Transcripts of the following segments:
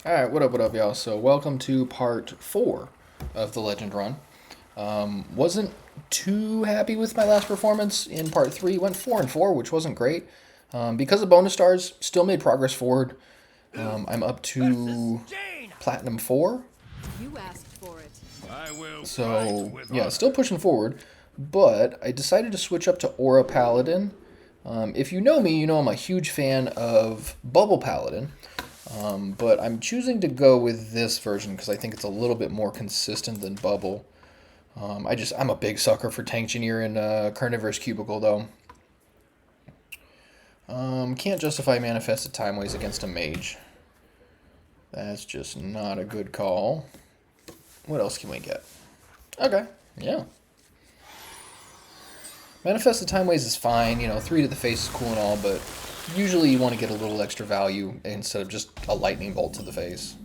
Alright, what up, y'all? So, welcome to part 4 of the Legend run. Wasn't too happy with my last performance in part 3. Went 4 and 4, which wasn't great. Because of bonus stars, still made progress forward. I'm up to Platinum 4. You asked for it. So, yeah, still pushing forward. But I decided to switch up to Aura Paladin. If you know me, you know I'm a huge fan of Bubble Paladin. But I'm choosing to go with this version because I think it's a little bit more consistent than Bubble. I'm a big sucker for Tank Engineer and Carnivorous Cubicle, though. Can't justify Manifested Timeways against a Mage. That's just not a good call. What else can we get? Okay, yeah. Manifested Timeways is fine, 3 to the face is cool and all, but usually you want to get a little extra value instead of just a lightning bolt to the face.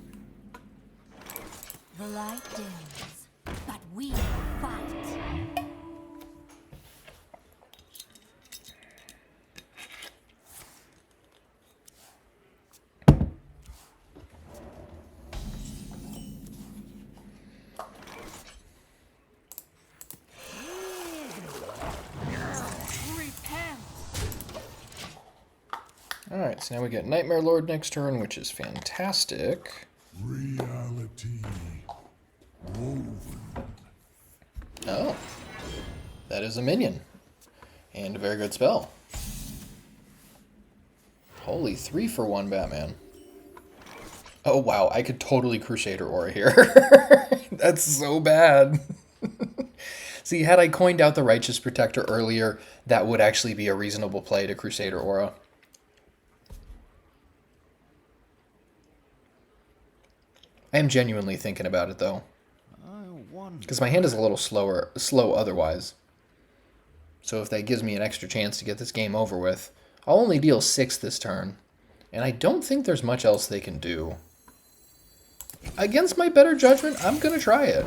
The light dims, but we fight. Alright, so now we get Nightmare Lord next turn, which is fantastic. Reality woven. Oh, that is a minion. And a very good spell. Holy 3 for 1 Batman. Oh wow, I could totally Crusader Aura here. That's so bad. See, had I coined out the Righteous Protector earlier, that would actually be a reasonable play to Crusader Aura. I am genuinely thinking about it, though. Because my hand is a little slow otherwise. So if that gives me an extra chance to get this game over with, I'll only deal 6 this turn. And I don't think there's much else they can do. Against my better judgment, I'm going to try it.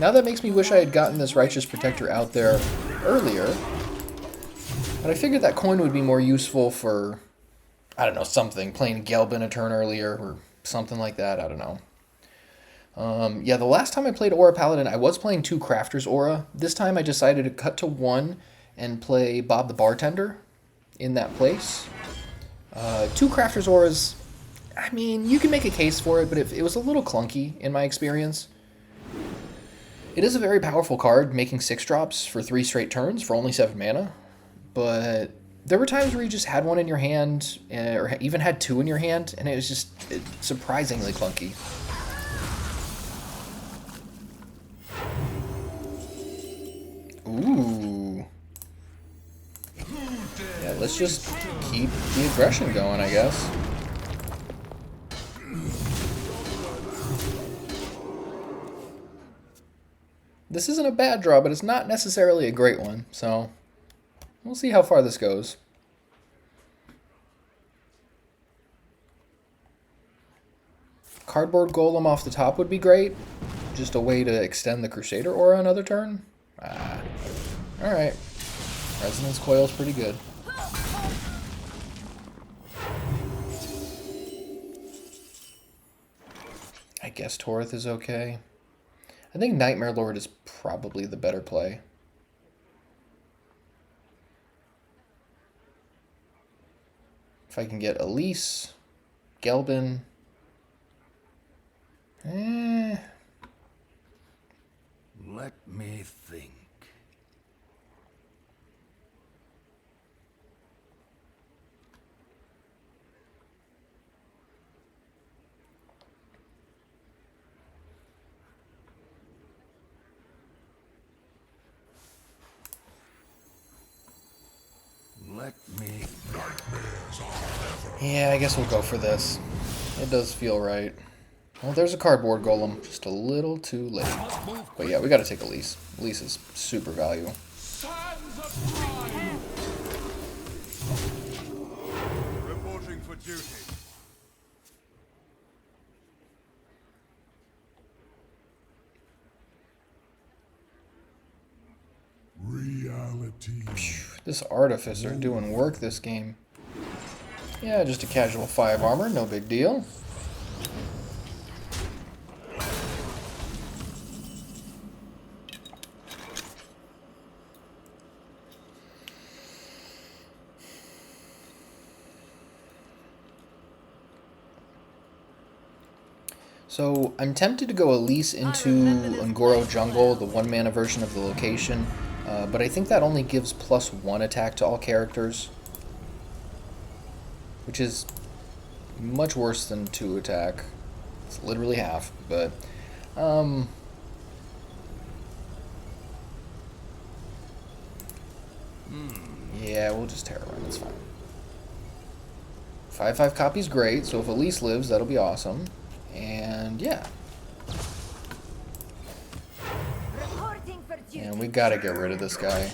Now that makes me wish I had gotten this Righteous Protector out there earlier. But I figured that coin would be more useful for, I don't know, something. Playing Gelbin a turn earlier or something like that. I don't know. Yeah, the last time I played Aura Paladin, I was playing 2 Crafters Aura. This time I decided to cut to 1 and play Bob the Bartender in that place. 2 Crafters Auras, I mean, you can make a case for it, but it was a little clunky in my experience. It is a very powerful card, making 6 drops for 3 straight turns for only 7 mana. But there were times where you just had 1 in your hand, or even had 2 in your hand, and it was just surprisingly clunky. Ooh. Yeah, let's just keep the aggression going, I guess. This isn't a bad draw, but it's not necessarily a great one, so we'll see how far this goes. Cardboard Golem off the top would be great. Just a way to extend the Crusader Aura another turn. Alright. Resonance Coil's pretty good. I guess Torith is okay. I think Nightmare Lord is probably the better play. If I can get Elise, Gelbin. Let me think. Let me. Yeah, I guess we'll go for this. It does feel right. Well, there's a Cardboard Golem. Just a little too late. But yeah, we gotta take Elise. Elise is super value. Reporting for duty. Reality. This Artificer doing work this game. Yeah, just a casual 5 armor, no big deal. So I'm tempted to go Elise into Ungoro Jungle, the 1-mana version of the location, but I think that only gives +1 attack to all characters, which is much worse than 2 attack. It's literally half, but yeah, we'll just Terror Run, it's fine. 5/5 copy's great, so if Elise lives, that'll be awesome. And yeah. And we gotta get rid of this guy.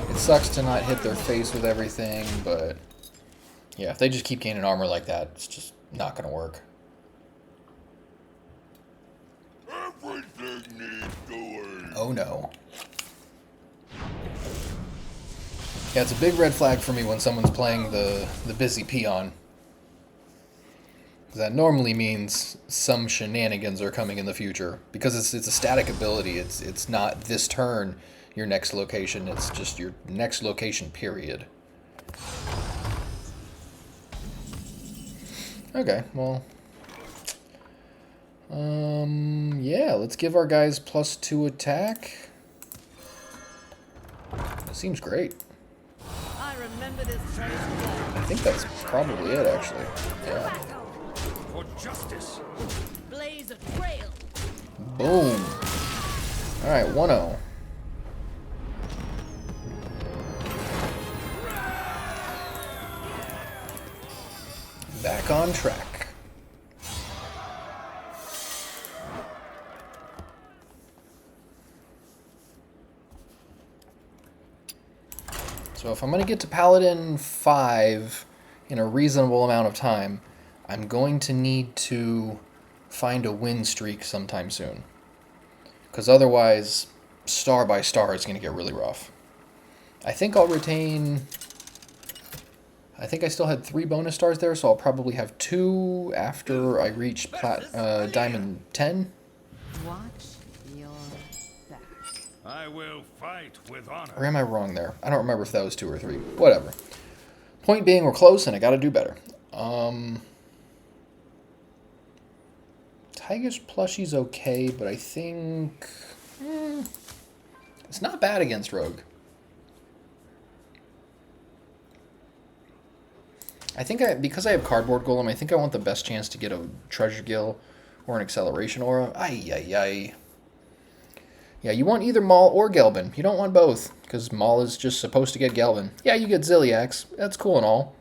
It sucks to not hit their face with everything, but yeah, if they just keep gaining armor like that, it's just not gonna work. Everything needs doing. Oh no. Yeah, it's a big red flag for me when someone's playing the busy peon. That normally means some shenanigans are coming in the future. Because it's a static ability. It's not this turn, your next location. It's just your next location, period. Okay, well. Yeah, let's give our guys +2 attack. That seems great. I remember this place well. I think that's probably it, actually. Yeah. For justice. Blaze a trail. Boom. Alright, 1-0. Back on track. So if I'm going to get to Paladin 5 in a reasonable amount of time, I'm going to need to find a win streak sometime soon. Because otherwise, star by star, it's going to get really rough. I think I'll retain... I think I still had 3 bonus stars there, so I'll probably have 2 after I reach Diamond 10. Watch your back. I will fight with honor. Or am I wrong there? I don't remember if that was 2 or 3. Whatever. Point being, we're close, and I gotta do better. Tiger's plushie's okay, but I think... it's not bad against Rogue. I think because I have Cardboard Golem, I think I want the best chance to get a Treasure Gill or an Acceleration Aura. Ay. Yeah, you want either Maul or Gelbin. You don't want both, because Maul is just supposed to get Gelbin. Yeah, you get Ziliax. That's cool and all.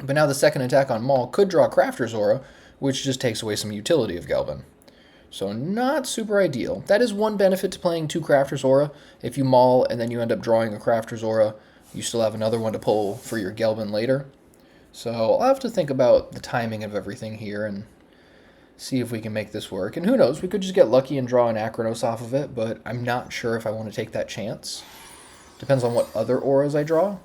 But now the second attack on Maul could draw Crafter's Aura, which just takes away some utility of Gelbin. So not super ideal. That is one benefit to playing 2 Crafter's Aura. If you Maul and then you end up drawing a Crafter's Aura, you still have another one to pull for your Gelbin later. So I'll have to think about the timing of everything here and see if we can make this work. And who knows, we could just get lucky and draw an Akranos off of it, but I'm not sure if I want to take that chance. Depends on what other auras I draw.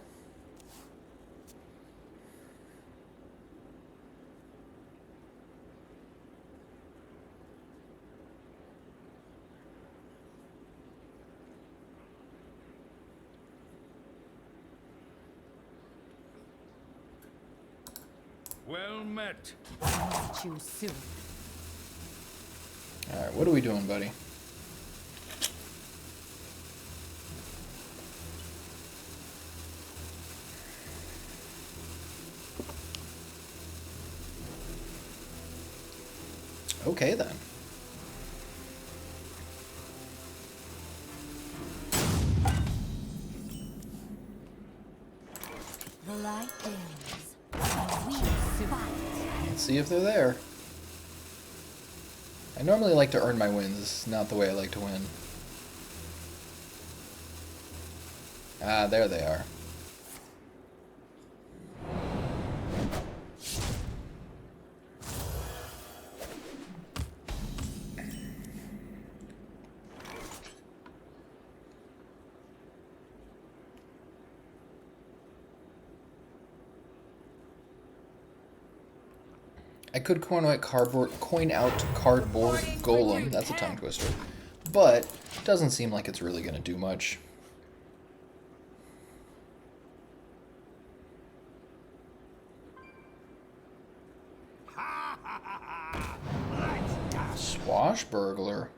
Well met. Choose soon. Alright, what are we doing, buddy? Okay, then. The light dims, and we fight. Let's see if they're there. I normally like to earn my wins. This is not the way I like to win. Ah, there they are. I could coin out cardboard golem. That's a tongue twister, but it doesn't seem like it's really going to do much. Let's Swashbuckler.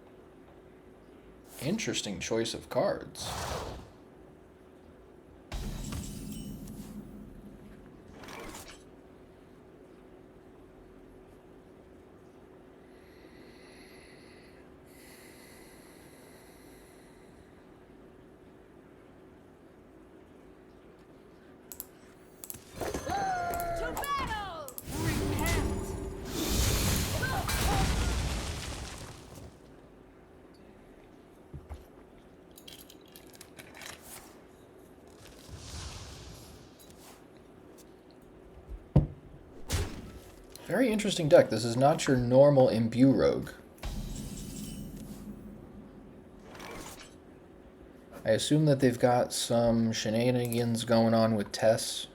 Interesting choice of cards. Very interesting deck. This is not your normal Imbue Rogue. I assume that they've got some shenanigans going on with Tess.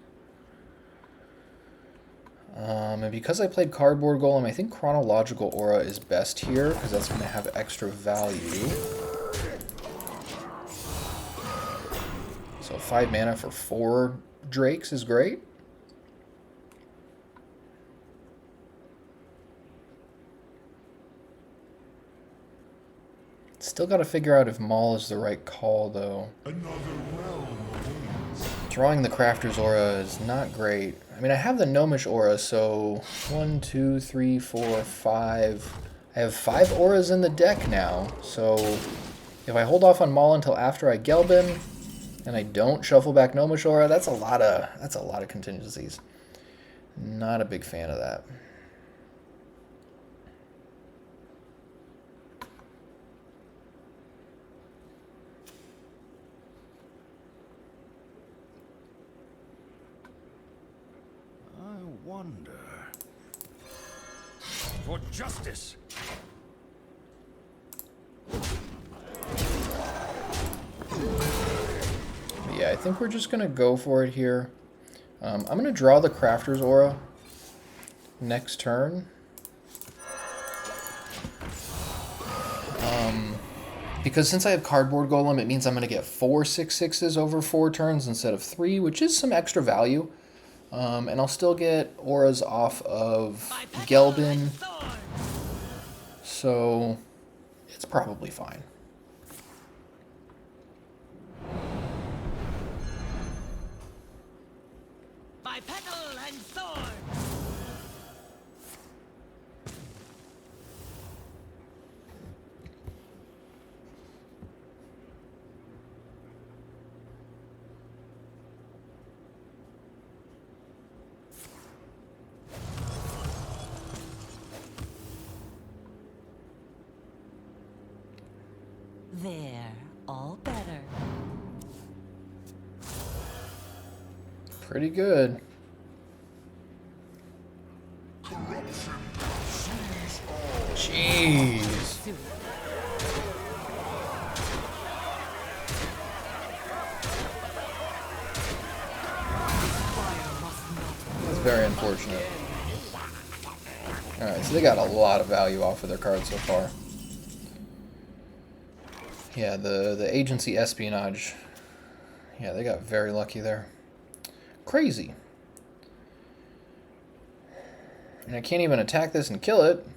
And because I played Cardboard Golem, I think Chronological Aura is best here, because that's going to have extra value. So 5 mana for 4 Drakes is great. Still got to figure out if Maul is the right call, though. Drawing the Crafter's Aura is not great. I mean, I have the Gnomish Aura, so 1, 2, 3, 4, 5. I have 5 auras in the deck now, so if I hold off on Maul until after I Gelbin, and I don't shuffle back Gnomish Aura, that's a lot of contingencies. Not a big fan of that. Wonder. For justice. Yeah, I think we're just going to go for it here. I'm going to draw the Crafter's Aura next turn. Because since I have Cardboard Golem, it means I'm going to get 4 6/6s over 4 turns instead of 3, which is some extra value. And I'll still get auras off of Gelbin, so it's probably fine. By petal and sword. There, all better. Pretty good. Jeez. That's very unfortunate. Alright, so they got a lot of value off of their cards so far. Yeah, the agency espionage. Yeah, they got very lucky there. Crazy. And I can't even attack this and kill it.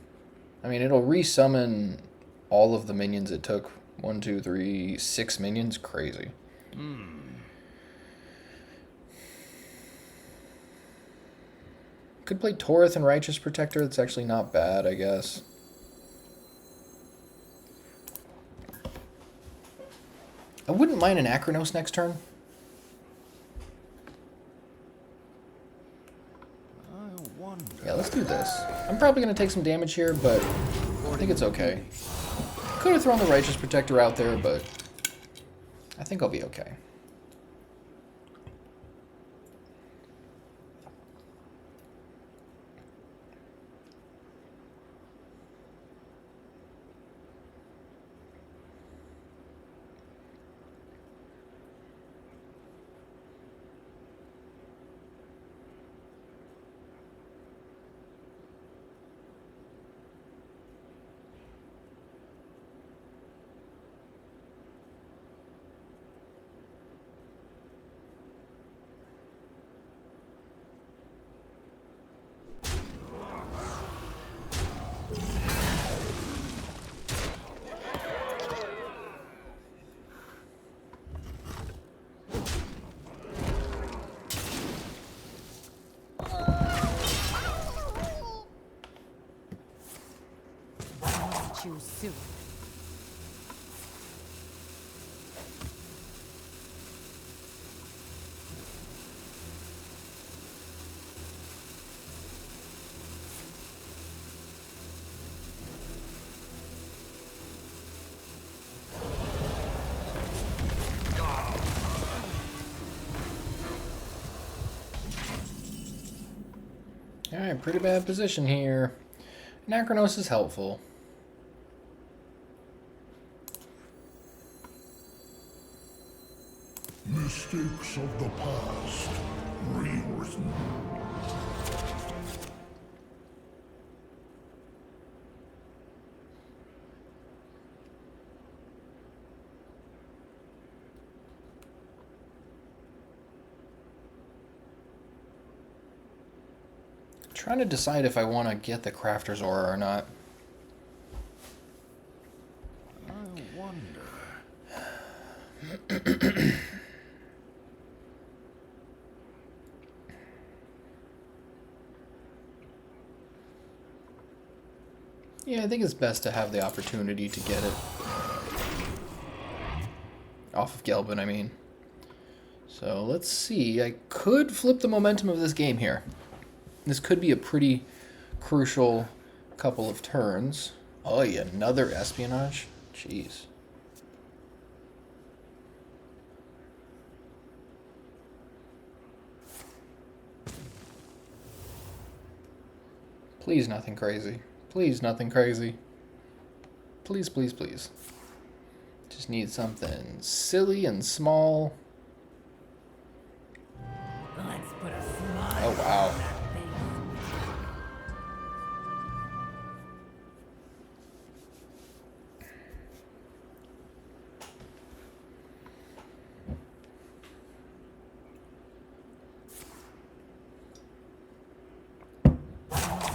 I mean, it'll resummon all of the minions it took. 1, 2, 3, 6 minions. Crazy. Could play Torith and Righteous Protector. That's actually not bad, I guess. I wouldn't mind an Akranos next turn. Yeah, let's do this. I'm probably going to take some damage here, but I think it's okay. Could have thrown the Righteous Protector out there, but I think I'll be okay. I must choose soon. Alright, pretty bad position here. Anachronos is helpful. Mistakes of the past rewritten. Trying to decide if I want to get the Crafter's Aura or not. I wonder. Yeah, I think it's best to have the opportunity to get it. Off of Gelbin, I mean. So let's see. I could flip the momentum of this game here. This could be a pretty crucial couple of turns. Oh, yeah, another espionage? Jeez. Please, nothing crazy. Please, nothing crazy. Please, please, please. Just need something silly and small. Let's put a smile Oh, wow. on that face.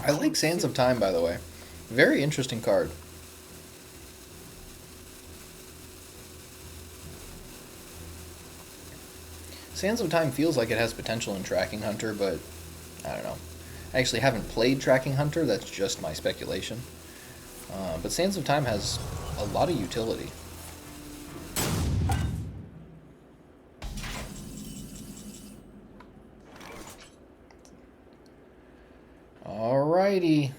I like Sands of Time, by the way. Very interesting card. Sands of Time feels like it has potential in Tracking Hunter, but I don't know. I actually haven't played Tracking Hunter, that's just my speculation. But Sands of Time has a lot of utility. Alrighty.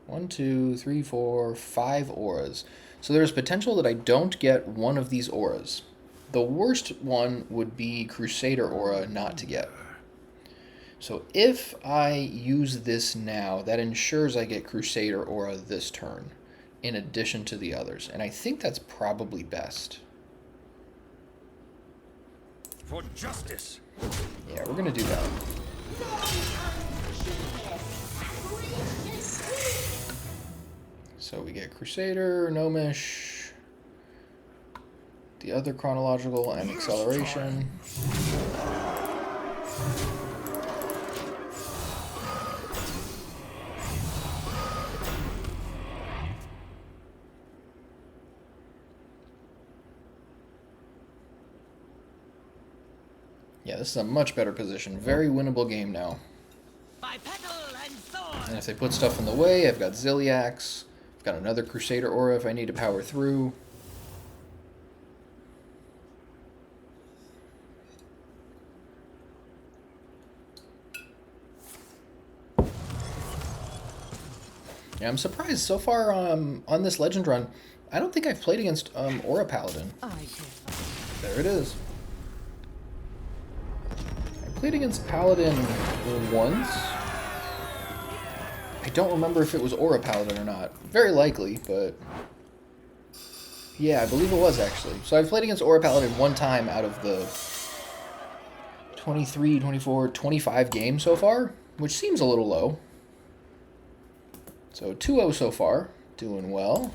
One, two, three, four, 5 auras. So there's potential that I don't get one of these auras. The worst one would be Crusader Aura not to get. So if I use this now, that ensures I get Crusader Aura this turn, in addition to the others. And I think that's probably best. For justice. Yeah, we're going to do that. So we get Crusader, Gnomish, the other chronological, and acceleration. Yeah, this is a much better position. Very winnable game now. Bipedal and sword. And if they put stuff in the way, I've got Ziliax. I've got another Crusader Aura if I need to power through. Yeah, I'm surprised so far on this Legend run. I don't think I've played against Aura Paladin. I did. There it is. I played against Paladin once. I don't remember if it was Aura Paladin or not. Very likely, but... yeah, I believe it was, actually. So I've played against Aura Paladin one time out of the 23, 24, 25 games so far, which seems a little low. So 2-0 so far. Doing well.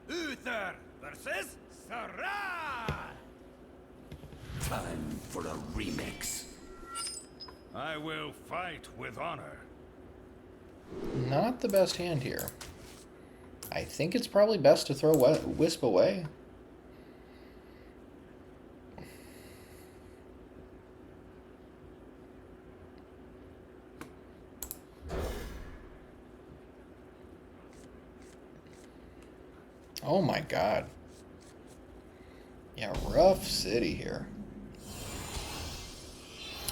Uther versus Sarah. Time for a remix. I will fight with honor. Not the best hand here. I think it's probably best to throw Wisp away. Oh my god. Yeah, rough city here.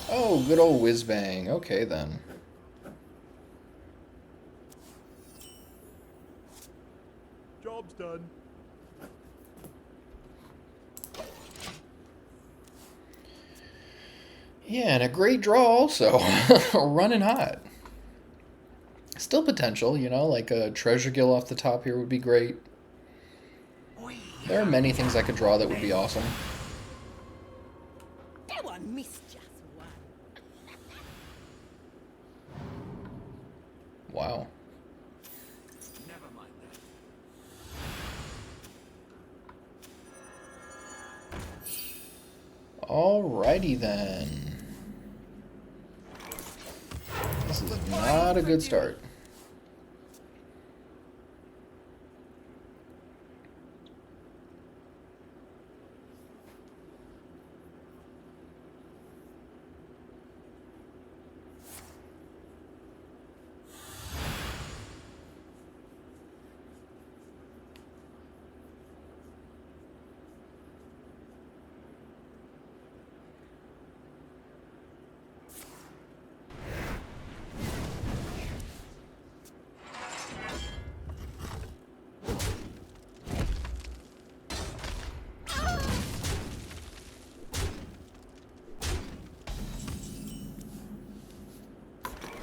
Oh, good old whiz-bang. Okay, then. Job's done. Yeah, and a great draw also. Running hot. Still potential, you know, like a Treasure Gill off the top here would be great. There are many things I could draw that would be awesome. That one missed just one. Wow. Never mind that. Alrighty then. This is not a good start.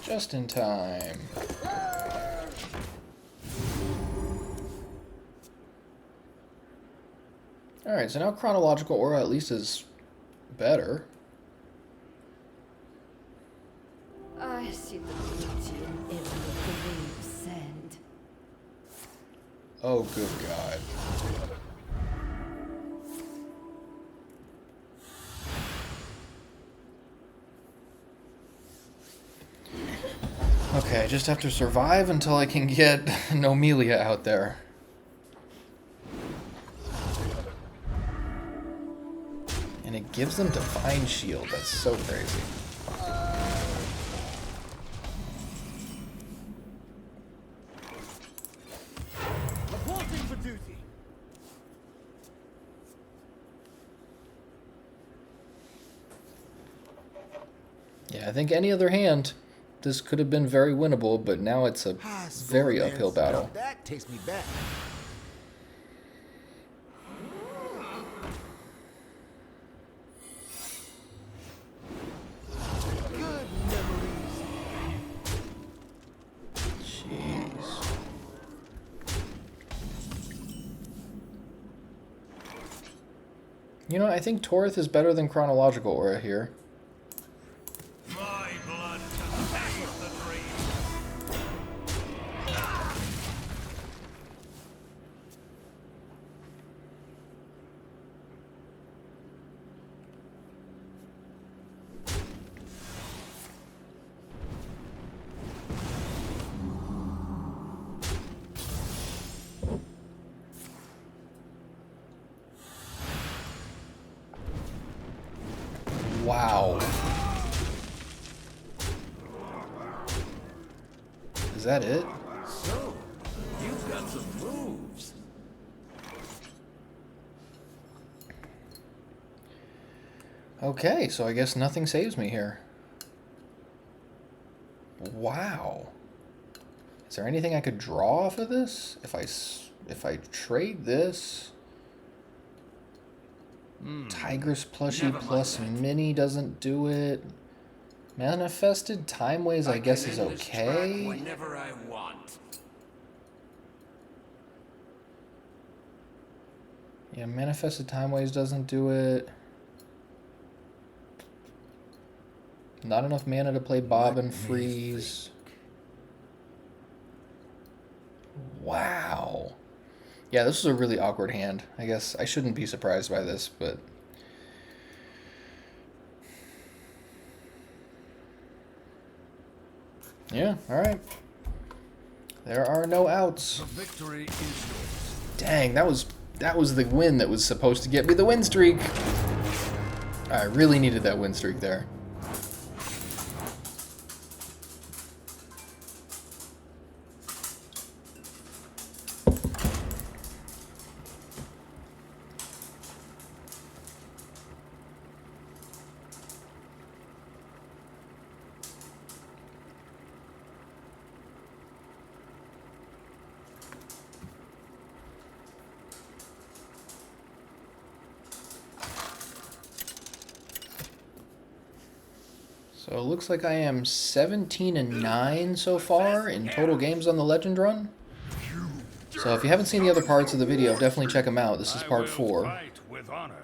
Just in time. Alright, so now Chronological Aura at least is better. I see the beauty in every grave sand. Oh, good God. Okay, I just have to survive until I can get Nomelia out there. And it gives them Divine Shield. That's so crazy. Reporting for duty. Yeah, I think any other hand, this could have been very winnable, but now it's a very uphill battle. That takes me back. Good memories. Jeez. You know, I think Torith is better than Chronological Aura here. My blood to save the dream. Wow. Is that it? So, you've got some moves. Okay, so I guess nothing saves me here. Wow. Is there anything I could draw off of this? If I trade this... Tigress plushie Never mind plus that. mini doesn't do it. Manifested Time Ways I guess can is end this track okay. whenever I want. Yeah, Manifested Time Ways doesn't do it. Not enough mana to play Bob and Freeze. Wow. Yeah, this was a really awkward hand. I guess I shouldn't be surprised by this, but... Yeah, alright. There are no outs. The victory is yours. Dang, that was the win that was supposed to get me the win streak. I really needed that win streak there. So it looks like I am 17-9 so far in total games on the Legend Run. So if you haven't seen the other parts of the video, definitely check them out. This is part 4. Fight with honor.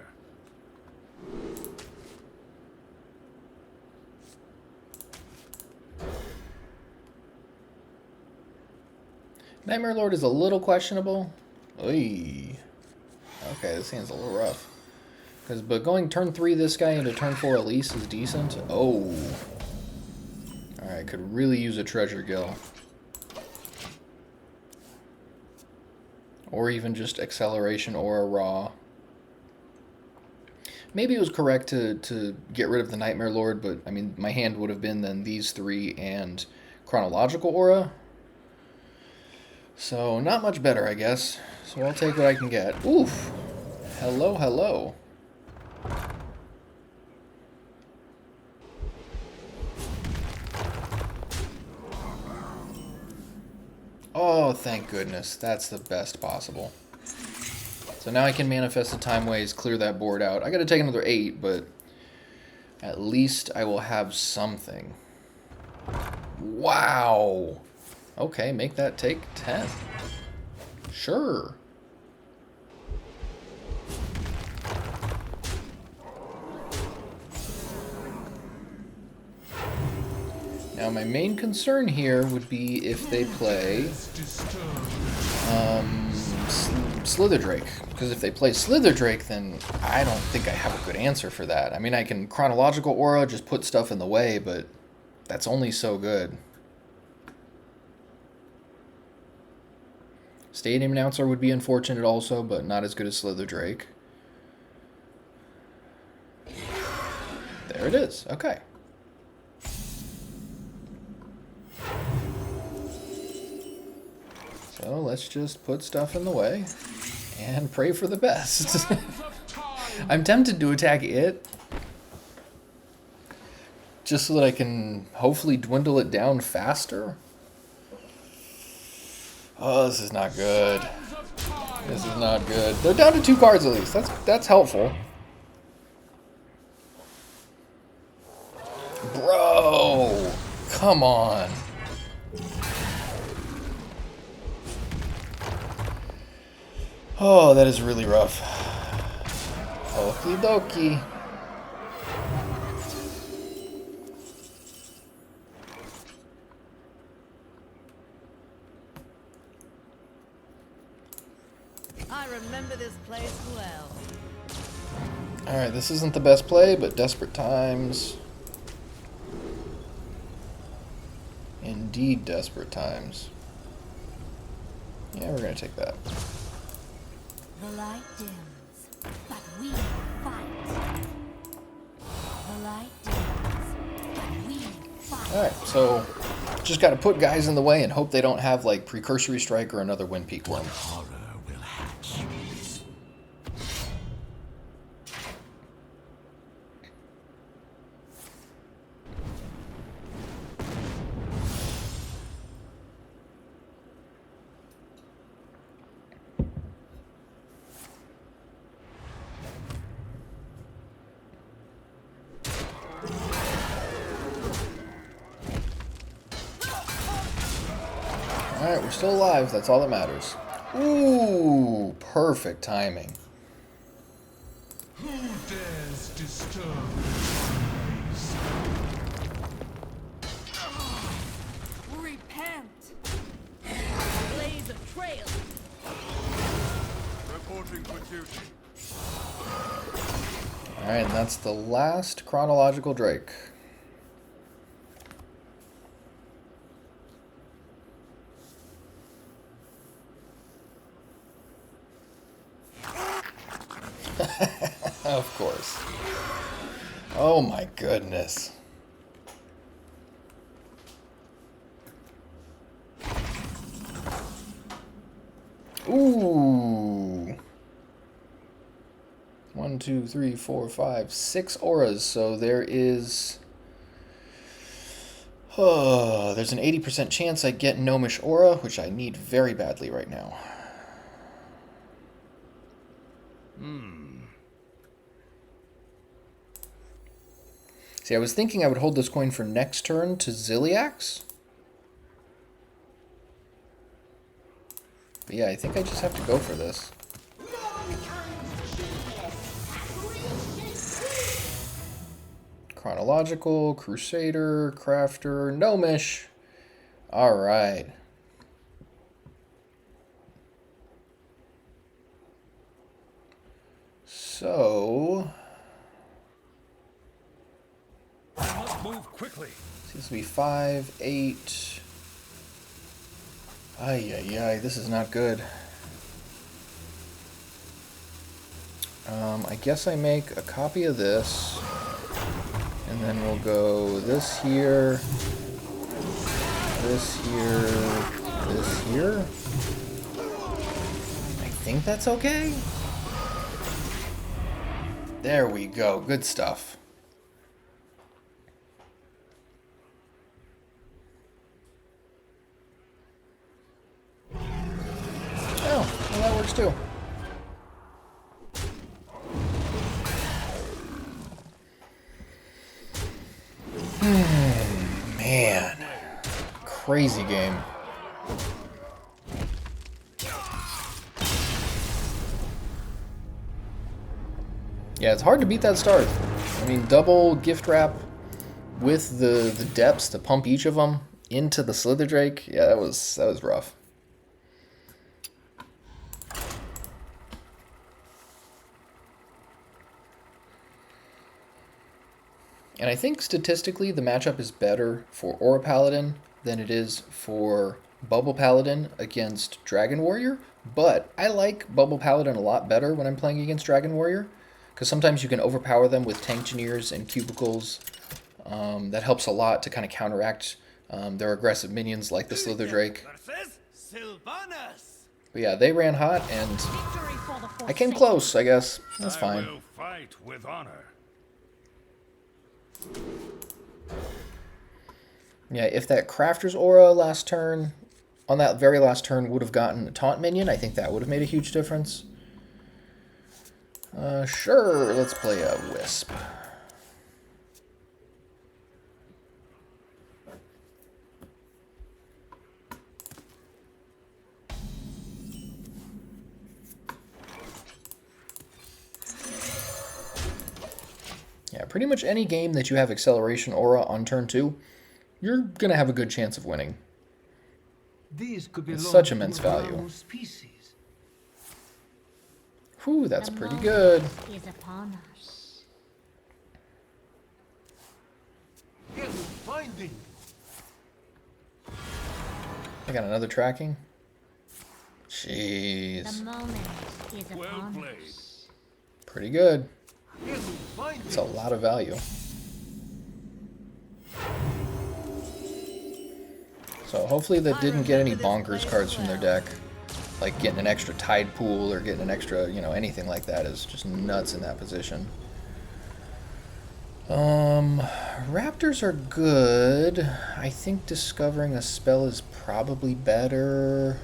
Nightmare Lord is a little questionable. Oy. Okay, this hand's a little rough. But going turn 3 this guy into turn 4 Elise is decent. Oh. Alright, could really use a Treasure Gill. Or even just Acceleration or a Raw. Maybe it was correct to get rid of the Nightmare Lord, but I mean, my hand would have been then these 3 and Chronological Aura. So, not much better, I guess. So I'll take what I can get. Oof! Hello, hello. Oh, thank goodness. That's the best possible. So now I can manifest the Time Ways, clear that board out. I gotta take another 8, but at least I will have something. Wow! Okay, make that take 10. Sure. Now my main concern here would be if they play Slither Drake. Because if they play Slither Drake, then I don't think I have a good answer for that. I mean, I can Chronological Aura, just put stuff in the way, but that's only so good. Stadium Announcer would be unfortunate also, but not as good as Slither Drake. There it is. Okay. So let's just put stuff in the way and pray for the best. I'm tempted to attack it just so that I can hopefully dwindle it down faster. Oh, this is not good. This is not good. They're down to 2 cards at least. That's helpful. Bro, come on. Oh, that is really rough. Okie dokie. I remember this place well. Alright, this isn't the best play, but desperate times. Indeed, desperate times. Yeah, we're gonna take that. The light dims, but we fight. The light dims, but we fight. Alright, so just gotta put guys in the way and hope they don't have like Precursory Strike or another Wind Peak Worm. Horror will hatch. Alright, we're still alive. That's all that matters. Ooh, perfect timing. Who dares disturb? Repent. Blaze a trail. Reporting for duty. Alright, and that's the last Chronological Drake. Of course. Oh my goodness. Ooh. 1, 2, 3, 4, 5, 6 auras. So there is... Oh, there's an 80% chance I get Gnomish Aura, which I need very badly right now. See, I was thinking I would hold this coin for next turn to Ziliax. But yeah, I think I just have to go for this. Chronological, Crusader, Crafter, Gnomish. Alright. So... Let's move quickly. seems to be 5, 8... Ay, this is not good. I guess I make a copy of this. And then we'll go this here, this here, this here. I think that's okay. There we go. Good stuff. Oh, well, that works too. Man, crazy game. Yeah, it's hard to beat that start. I mean, double gift wrap with the depths to pump each of them into the Slither Drake. Yeah, that was rough. And I think statistically the matchup is better for Aura Paladin than it is for Bubble Paladin against Dragon Warrior. But I like Bubble Paladin a lot better when I'm playing against Dragon Warrior, because sometimes you can overpower them with Tank Engineers and Cubicles. That helps a lot to kind of counteract their aggressive minions like the Slither Drake. But yeah, they ran hot and I came close, I guess. That's fine. I will fight with honor. Yeah, if that Crafter's Aura last turn, on that very last turn, would have gotten a Taunt Minion, I think that would have made a huge difference. Sure, let's play a Wisp. Yeah, pretty much any game that you have Acceleration Aura on turn 2, you're going to have a good chance of winning. These could be It's such immense value. Species. Whew, that's pretty good. Is upon us. Get finding. I got another tracking. The Jeez. moment is Well upon played. us. Pretty good. Get finding. It's a lot of value. So hopefully that didn't get any bonkers cards from their deck. Like getting an extra Tide Pool or getting an extra, you know, anything like that is just nuts in that position. Raptors are good. I think discovering a spell is probably better.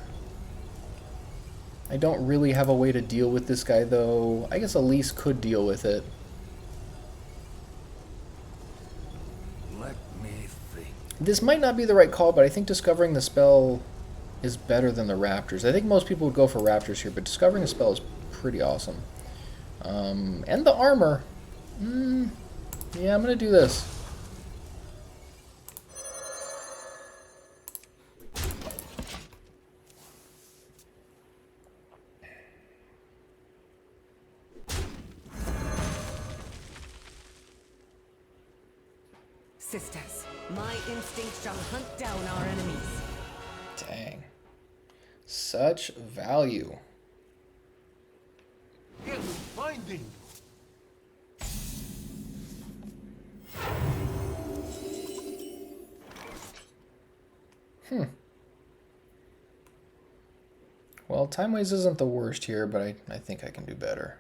I don't really have a way to deal with this guy though. I guess Elise could deal with it. Let me think. This might not be the right call, but I think discovering the spell is better than the Raptors. I think most people would go for Raptors here, but discovering a spell is pretty awesome. And the armor. Yeah, I'm going to do this. Sisters, my instinct shall hunt down our enemies. Dang. Such value. Get finding. Well, Time Waste isn't the worst here, but I think I can do better.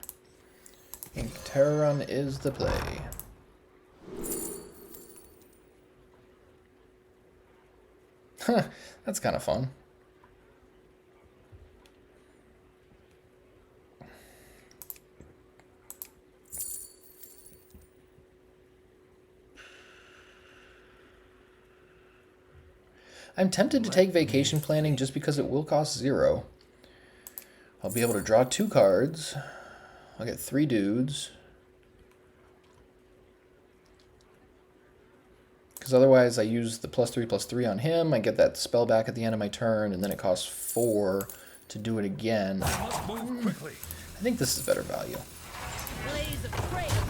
I think Terror Run is the play. Huh, that's kind of fun. I'm tempted to take Vacation Planning just because it will cost 0. I'll be able to draw 2 cards. I'll get 3 dudes. Because otherwise I use the +3/+3 on him, I get that spell back at the end of my turn, and then it costs 4 to do it again. Move quickly. I think this is better value. Blaze of trail.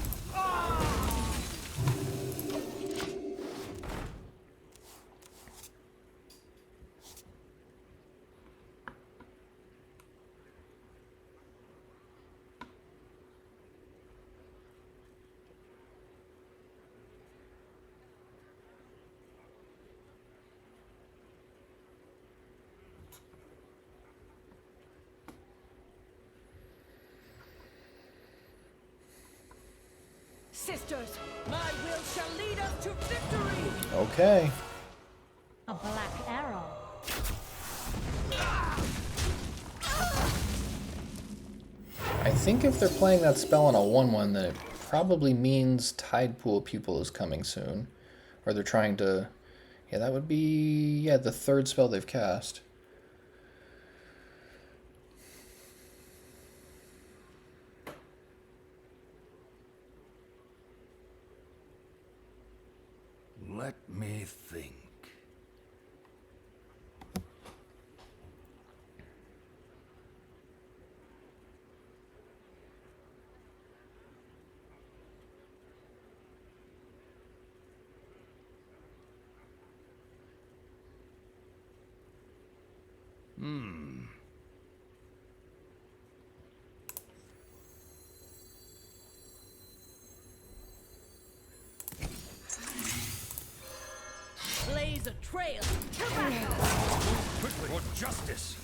Sisters, my will shall lead us to victory! Okay. A black arrow. I think if they're playing that spell on a 1/1, then it probably means Tide Pool Pupil is coming soon. Or they're trying to... Yeah, that would be... Yeah, the 3rd spell they've cast. Let me think. Blaze a trail. Quickly, for justice.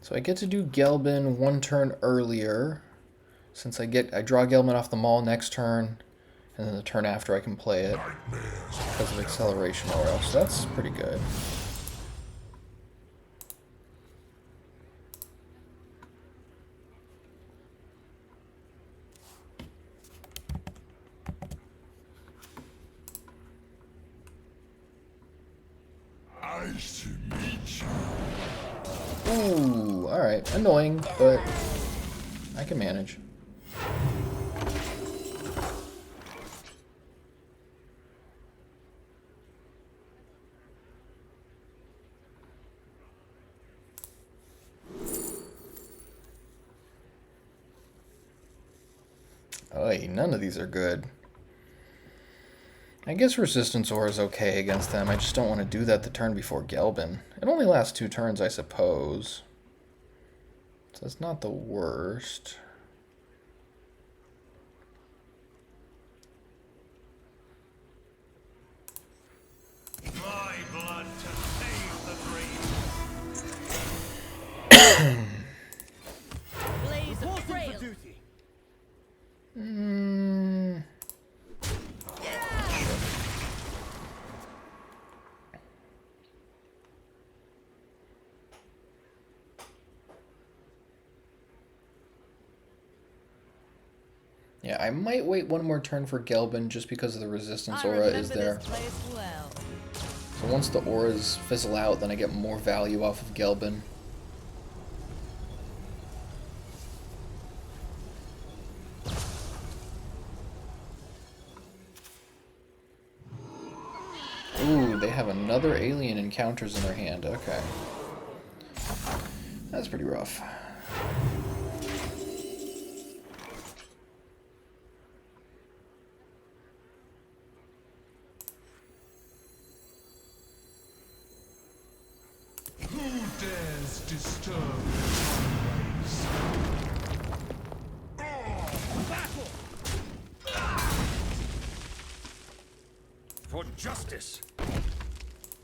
So I get to do Gelbin 1 turn earlier, since I draw Gelbin off the mall next turn, and then the turn after I can play it because of Acceleration Aura. So that's pretty good. Nice to meet you. Ooh, alright. Annoying, but I can manage. Oy, none of these are good. I guess Resistance Aura is okay against them. I just don't want to do that the turn before Gelbin. It only lasts 2 turns, I suppose. So that's not the worst. My blood to save the dream. Blaze of trail. Yeah, I might wait 1 more turn for Gelbin just because of the Resistance I Aura is remember there. this place well. So once the auras fizzle out, then I get more value off of Gelbin. Ooh, they have another alien encounters in their hand. Okay. That's pretty rough. Who For justice!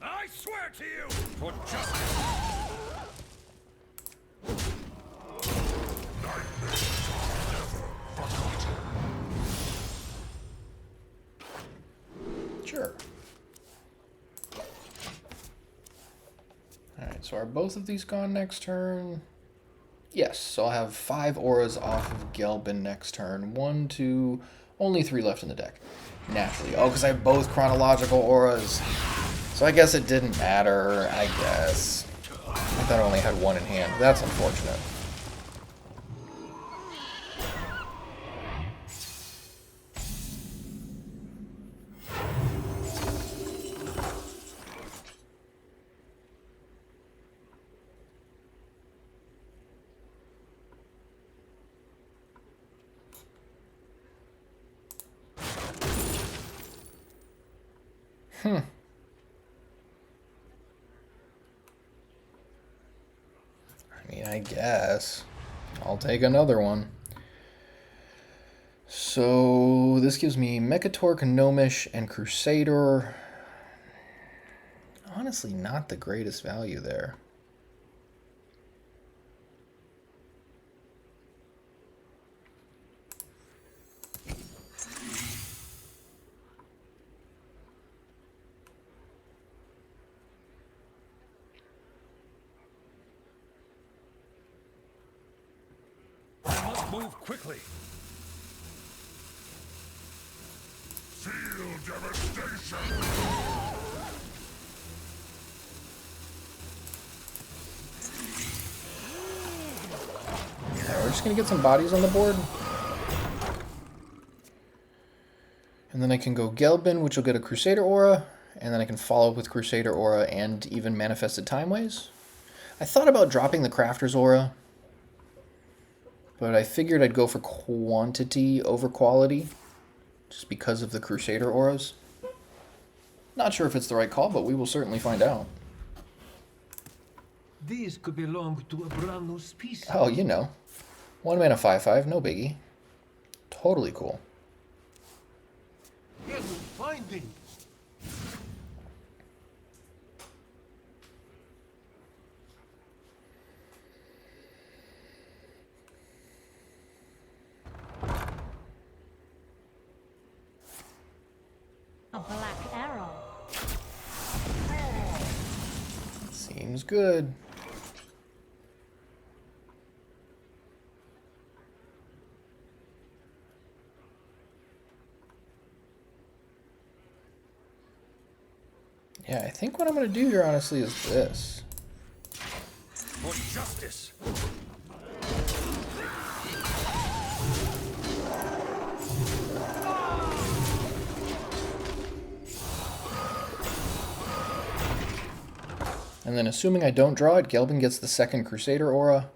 I swear to you! For justice! Sure. Alright, so are both of these gone next turn? Yes, so I'll have 5 auras off of Gelbin next turn. 1, 2, only 3 left in the deck. Naturally. Oh, because I have both chronological auras. So I guess it didn't matter, I guess. I thought I only had 1 in hand. That's unfortunate. I mean, I guess. I'll take another one. So, this gives me Mechatork, Gnomish, and Crusader. Honestly, not the greatest value there. Move quickly. Feel devastation. We're just going to get some bodies on the board. And then I can go Gelbin, which will get a Crusader Aura. And then I can follow up with Crusader Aura and even Manifested Timeways. I thought about dropping the Crafter's Aura, but I figured I'd go for quantity over quality, just because of the Crusader Auras. Not sure if it's the right call, but we will certainly find out. These could belong to a brand new species. Oh, you know. 1 mana 5/5, no biggie. Totally cool. Here's a finding. A black arrow. Seems good. Yeah, I think what I'm going to do here, honestly, is this. For justice! And then assuming I don't draw it, Gelbin gets the second Crusader Aura.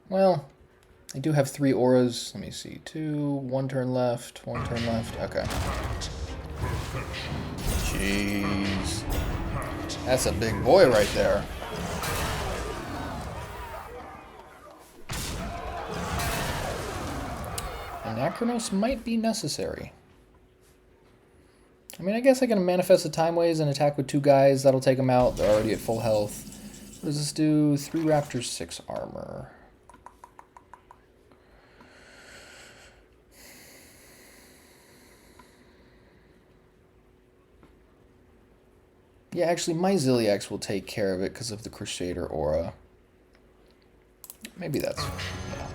Well, I do have 3 auras. Let me see. 2, 1 turn left, 1 turn left. Okay. Jeez. That's a big boy right there. Anachronos might be necessary. I mean, I guess I can manifest the Timeways and attack with 2 guys. That'll take them out. They're already at full health. What does this do? 3 Raptors, 6 armor. Yeah, actually, my Ziliax will take care of it because of the Crusader Aura. Maybe that's... yeah.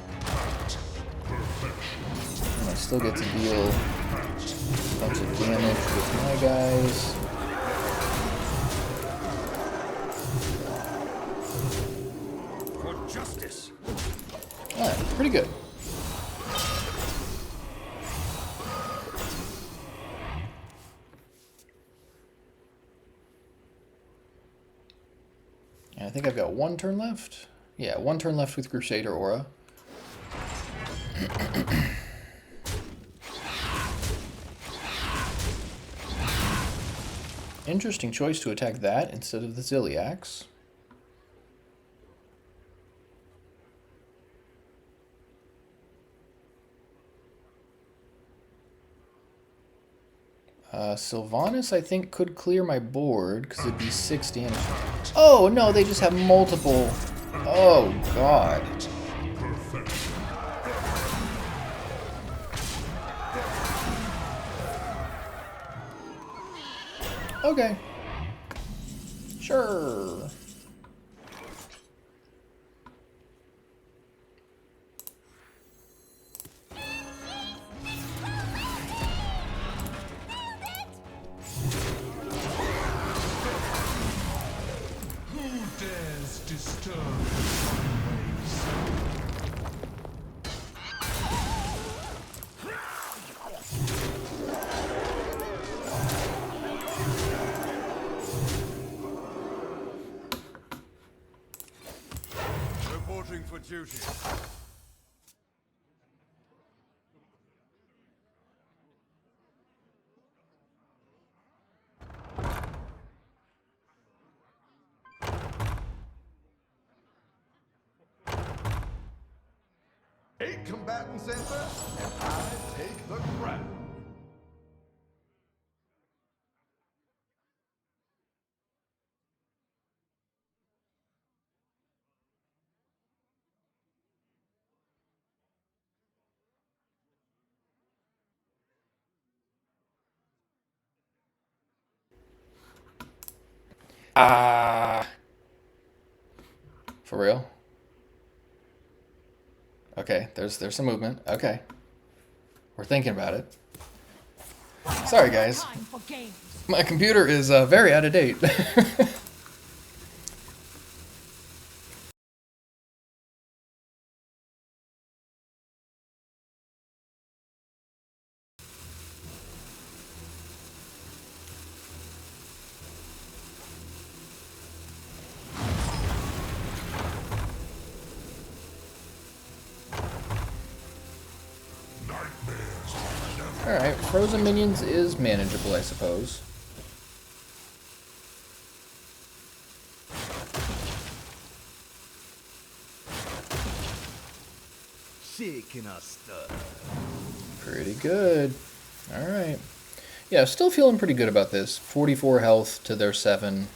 And I still get to deal a bunch of damage with my guys. For justice! Alright, pretty good. And I think I've got 1 turn left. Yeah, 1 turn left with Crusader Aura. Interesting choice to attack that instead of the Ziliax. Sylvanas, I think, could clear my board, because it'd be 6 damage. Oh, no, they just have multiple. Oh, God. Okay. Sure. Reporting for duty. Eight combatants enter, and I take the crown. Ah. For real? Okay, there's some movement. Okay. We're thinking about it. Sorry, guys. Time for games. My computer is very out of date. Alright, frozen minions is manageable, I suppose. Shaking us Pretty good. Alright. Yeah, still feeling pretty good about this. 44 health to their 7.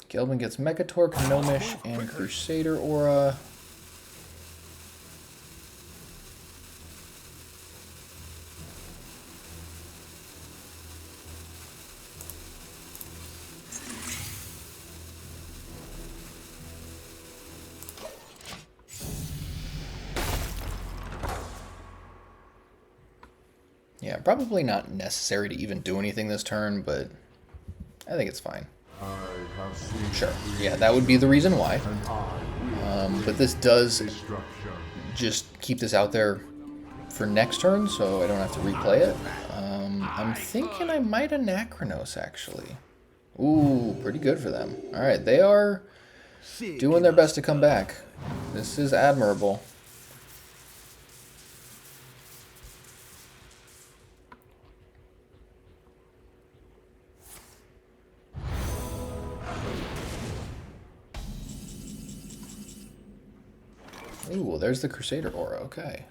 Gelbin gets Mechatork, Gnomish, and Crusader Aura. Yeah, probably not necessary to even do anything this turn, but I think it's fine. Sure. Yeah, that would be the reason why. But this does just keep this out there for next turn, so I don't have to replay it. I'm thinking I might Anachronos, actually. Ooh, pretty good for them. Alright, they are doing their best to come back. This is admirable. Ooh, well, there's the Crusader Aura, okay.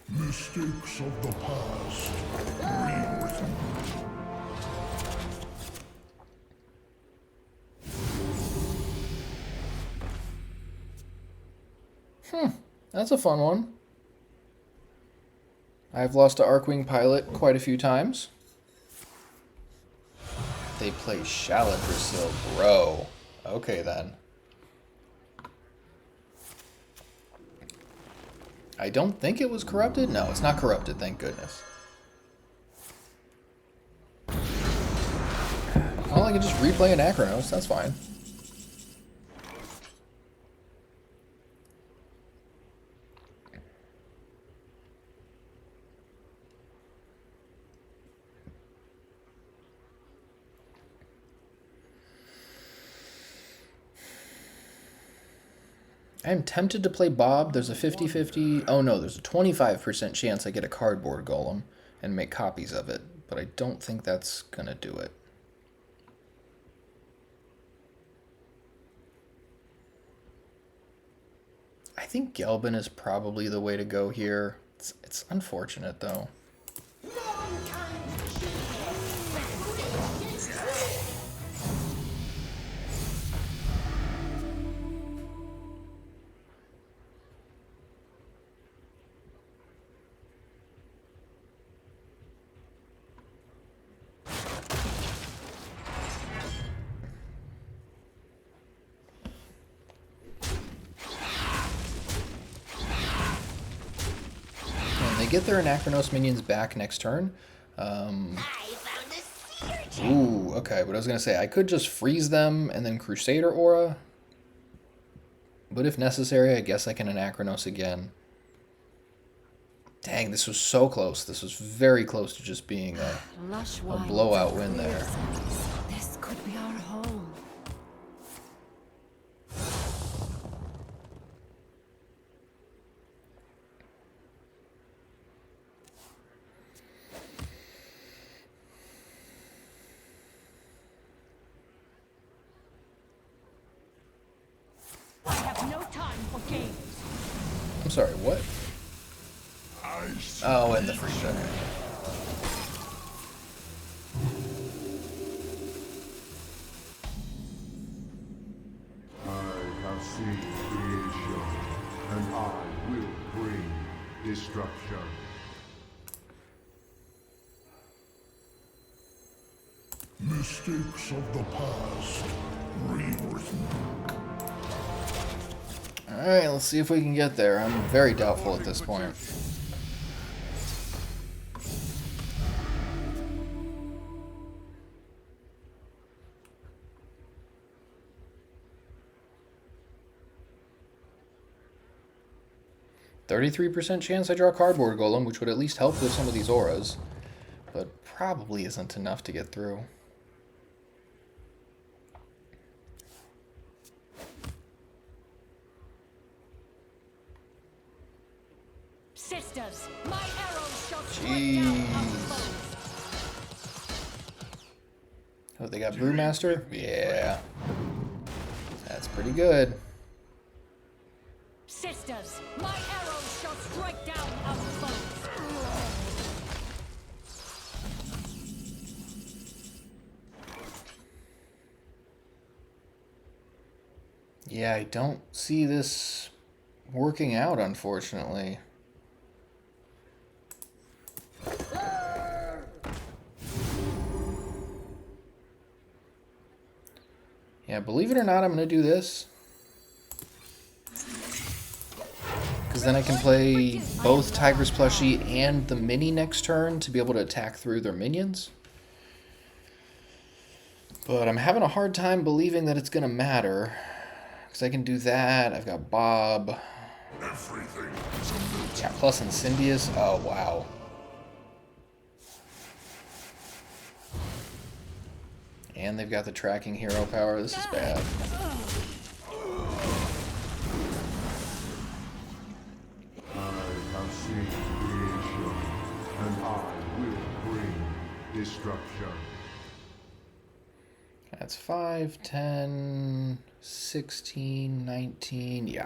Mistakes of the past. Agree with me. That's a fun one. I've lost to Arcwing Pilot quite a few times. They play Shaladrasil, bro. Okay, then. I don't think it was corrupted. No, it's not corrupted, thank goodness. Well, I can just replay Anachronos, that's fine. I'm tempted to play Bob. There's a 50-50. Oh no, there's a 25% chance I get a cardboard golem and make copies of it. but I don't think that's gonna do it. I think Gelbin is probably the way to go here. It's unfortunate though. Get their Anachronos minions back next turn. Ooh, okay, but I was going to say, I could just freeze them and then Crusader Aura. But if necessary, I guess I can Anachronos again. Dang, this was so close. This was very close to just being a blowout win there. This could be our home. I'm sorry, what? Oh, and the free shot. I have seen creation, and I will bring destruction. Mistakes of the past rewritten. Alright, let's see if we can get there. I'm very doubtful at this point. %33% chance I draw Cardboard Golem, which would at least help with some of these auras, but probably isn't enough to get through. Sisters, my arrows shall strike down our foes. Oh, they got Brewmaster? Yeah. That's pretty good. Sisters, my arrows shall strike down our foes. Yeah, I don't see this working out, unfortunately. Yeah, believe it or not, I'm going to do this. Because then I can play both Tigress Plushie and the Mini next turn to be able to attack through their minions. But I'm having a hard time believing that it's going to matter. Because I can do that. I've got Bob. Yeah, plus Incendious. Oh, wow. And they've got the tracking hero power. This is bad. I have seen creation, and I will bring destruction. That's 5, 10, 16, 19. Yeah.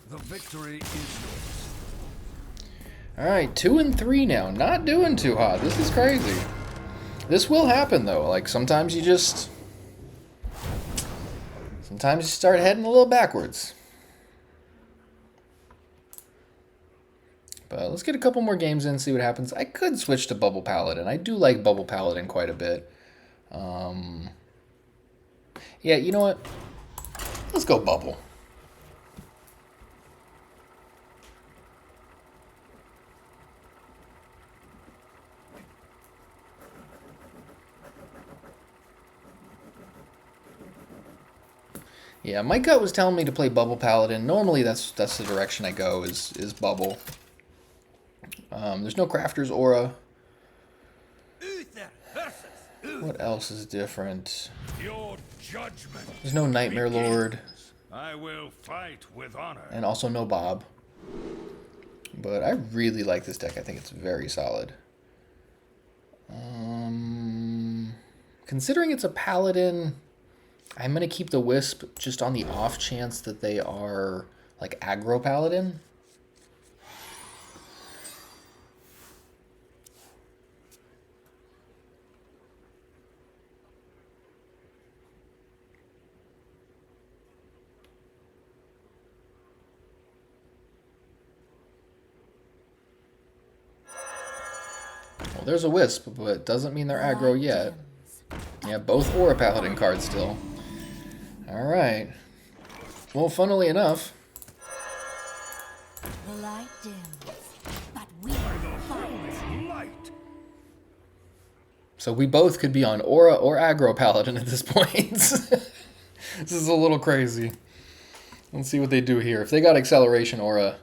The victory is yours. Alright, 2 and 3 now. Not doing too hot. This is crazy. This will happen, though. Like, sometimes you just... Sometimes you start heading a little backwards. But let's get a couple more games in and see what happens. I could switch to Bubble Paladin. I do like Bubble Paladin quite a bit. Yeah, you know what? Let's go Bubble. Yeah, my gut was telling me to play Bubble Paladin. Normally that's the direction I go is Bubble. There's no Crafter's Aura. What else is different? Your judgment. There's no Nightmare Lord. I will fight with honor. And also no Bob. But I really like this deck. I think it's very solid. Considering it's a paladin, I'm going to keep the Wisp just on the off chance that they are like aggro paladin. Well, there's a Wisp, but doesn't mean they're aggro yet. Yeah, both Aura Paladin cards still. Alright. Well, funnily enough... The light dims, but we will fight. So we both could be on Aura or aggro Paladin at this point. This is a little crazy. Let's see what they do here. If they got Acceleration Aura,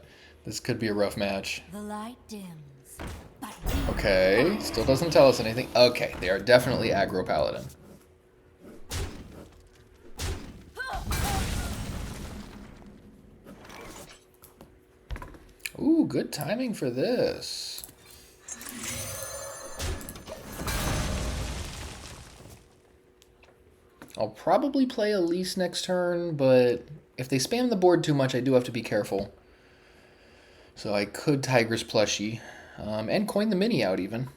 this could be a rough match. The light dims, but Okay, still doesn't tell us anything. Okay, they are definitely aggro Paladin. Ooh, good timing for this. I'll probably play Elise next turn, but if they spam the board too much, I do have to be careful. So I could Tigress Plushie, and coin the mini out even.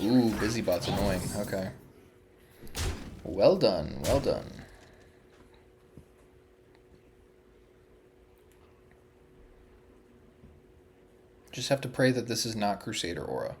Ooh, Busybot's annoying. Okay. Well done, well done. Just have to pray that this is not Crusader Aura.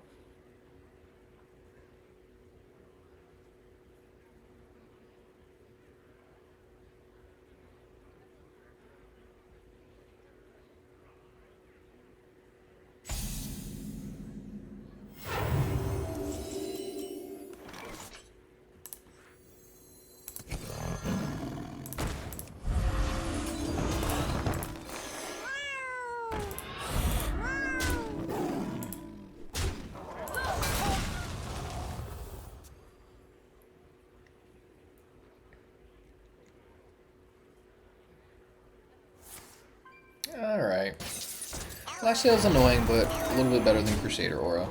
Alright. Flash Sale's annoying, but a little bit better than Crusader Aura.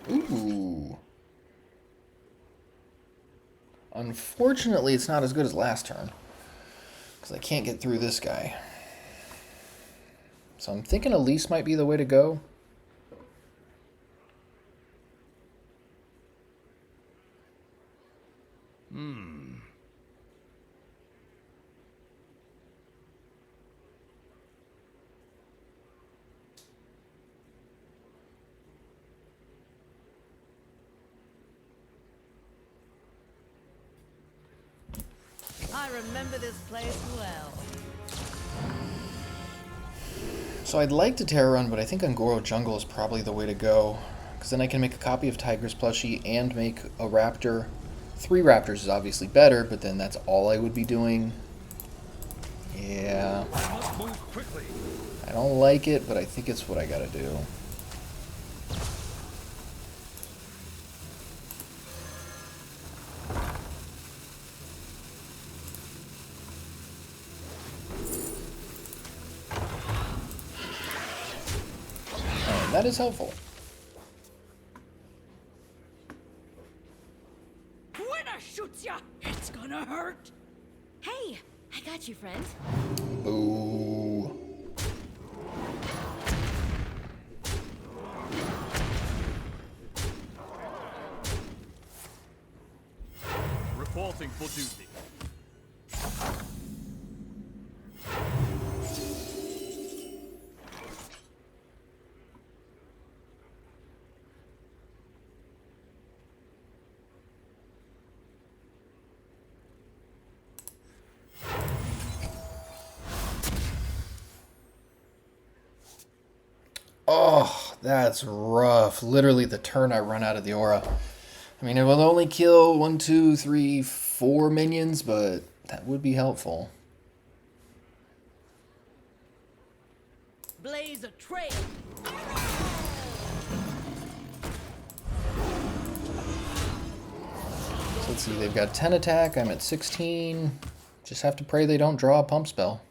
Ooh. Unfortunately, it's not as good as last turn, because I can't get through this guy. So I'm thinking Elise might be the way to go. I remember this place well. So I'd like to Terror Run, but I think Angoro Jungle is probably the way to go. Because then I can make a copy of Tigress Plushie and make a Raptor. 3 Raptors is obviously better, but then that's all I would be doing. Yeah. I must move quickly. I don't like it, but I think it's what I gotta do. And that is helpful. When I shoot ya, it's gonna hurt. Hey, I got you, friend. Ooh. Reporting for duty. Oh, that's rough. Literally the turn I run out of the aura. I mean, it will only kill 1, 2, 3, 4 minions, but that would be helpful. Blaze a trail. let's see, they've got 10 attack, I'm at 16. Just have to pray they don't draw a pump spell.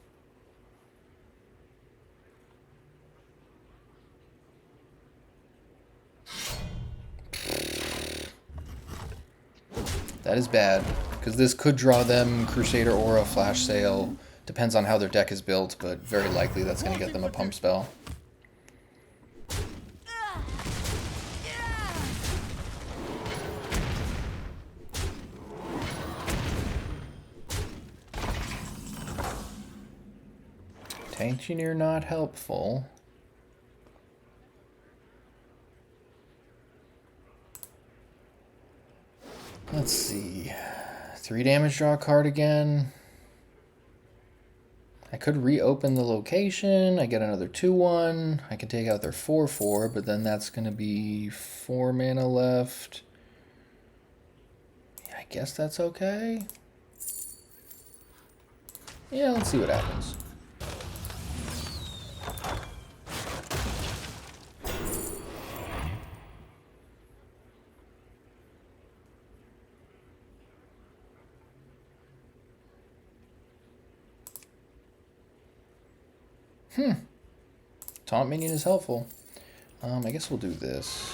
That is bad, because this could draw them Crusader Aura, Flash Sale. Depends on how their deck is built, but very likely that's going to get them a pump spell. Engineer not helpful. Let's see. 3 damage, draw a card again. I could reopen the location. I get another 2/1. I can take out their 4/4, but then that's going to be 4 mana left. I guess that's okay. Yeah, let's see what happens. Taunt minion is helpful. I guess we'll do this.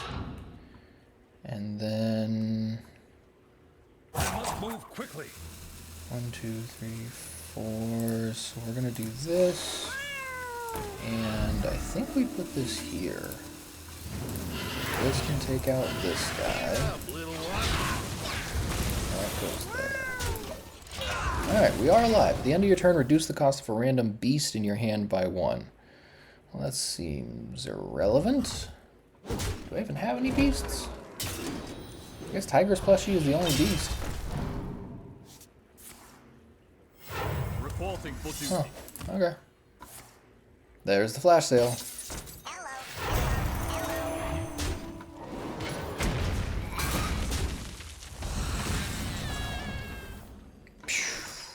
And then... I must move quickly. 1, 2, 3, 4. So we're going to do this. And I think we put this here. This can take out this guy. That goes there. Alright, we are alive. At the end of your turn, reduce the cost of a random beast in your hand by 1. Well, that seems irrelevant. Do I even have any beasts? I guess Tiger's plushie is the only beast. Reporting for duty. Huh, okay. There's the flash sale.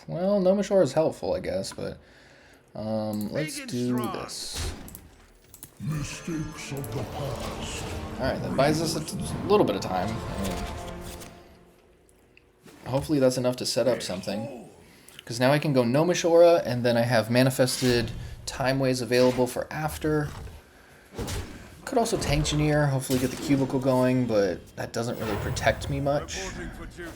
Well, no Mashore is helpful, I guess, but let's do this. Mistakes of the past. Alright, that buys us a little bit of time. I mean, hopefully that's enough to set up something. Because now I can go no Mashora, and then I have manifested time ways available for after. Could also tank engineer, hopefully get the cubicle going, but that doesn't really protect me much. Reporting for duty.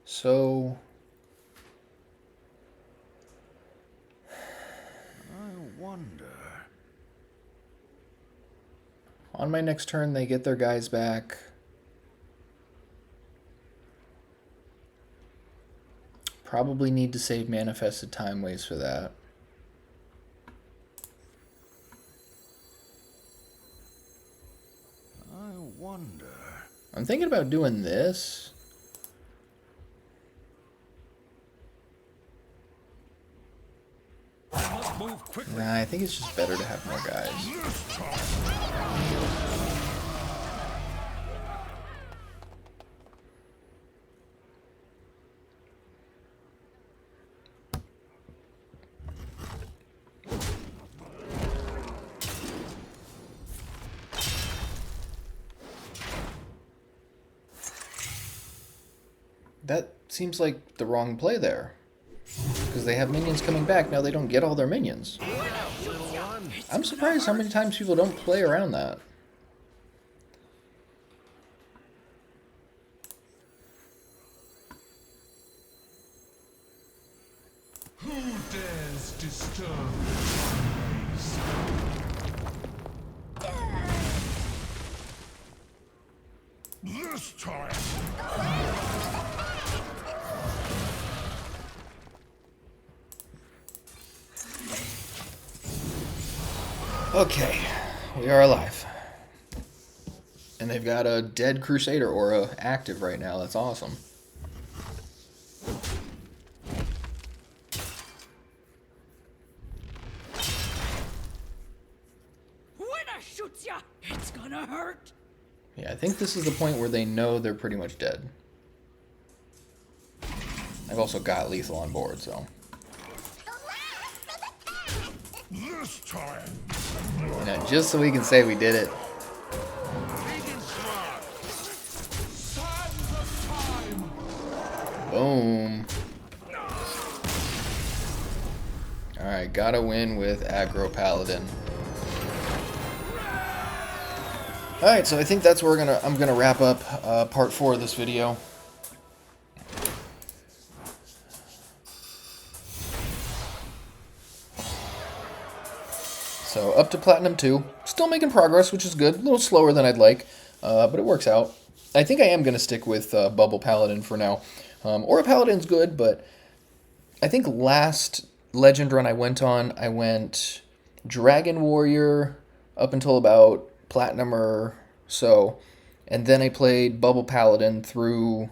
So I wonder. on my next turn, they get their guys back. Probably need to save manifested time ways for that. I wonder. I'm thinking about doing this. I must move quickly. Nah, I think it's just better to have more guys. That seems like the wrong play there. Because they have minions coming back, now they don't get all their minions. I'm surprised how many times people don't play around that. Who dares disturb This time. Okay, we are alive. And they've got a dead Crusader aura active right now, that's awesome. ya! It's gonna hurt! Yeah, I think this is the point where they know they're pretty much dead. I've also got lethal on board, so. This time. You know, just so we can say we did it. Boom. Alright, gotta win with Aura Paladin. Alright, so I think that's where I'm gonna wrap up part 4 of this video. So up to Platinum 2. Still making progress, which is good. A little slower than I'd like, but it works out. I think I am going to stick with Bubble Paladin for now. Aura Paladin's good, but I think last Legend run I went Dragon Warrior up until about Platinum or so, and then I played Bubble Paladin through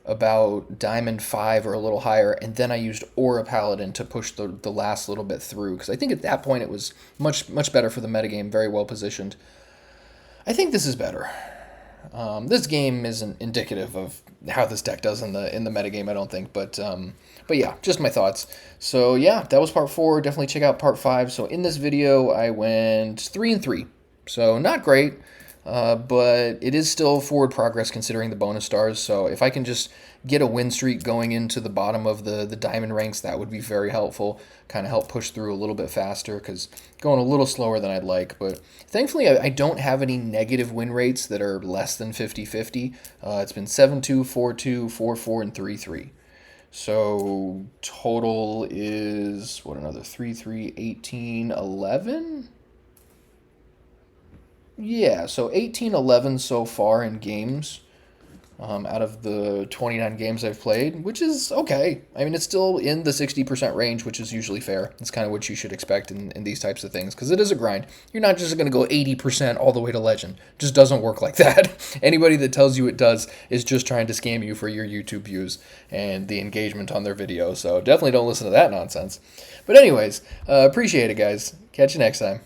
about Diamond 5 or a little higher, and then I used Aura Paladin to push the last little bit through, because I think at that point it was much better for the metagame, very well positioned. I think this is better. This game isn't indicative of how this deck does in the metagame, I don't think, but yeah, just my thoughts. So yeah, that was part 4. Definitely check out part 5. So in this video, I went 3-3. So not great, but it is still forward progress considering the bonus stars. So if I can just get a win streak going into the bottom of the diamond ranks, that would be very helpful. Kind of help push through a little bit faster, because going a little slower than I'd like. But thankfully, I don't have any negative win rates that are less than 50-50. It's been 7-2, 4-2, 4-4, and 3-3. So total is, what, another 3-3, 18, 11? Yeah, so 18-11 so far in games out of the 29 games I've played, which is okay. I mean, it's still in the 60% range, which is usually fair. It's kind of what you should expect in these types of things, because it is a grind. You're not just going to go 80% all the way to Legend. It just doesn't work like that. Anybody that tells you it does is just trying to scam you for your YouTube views and the engagement on their videos, so definitely don't listen to that nonsense. But anyways, appreciate it, guys. Catch you next time.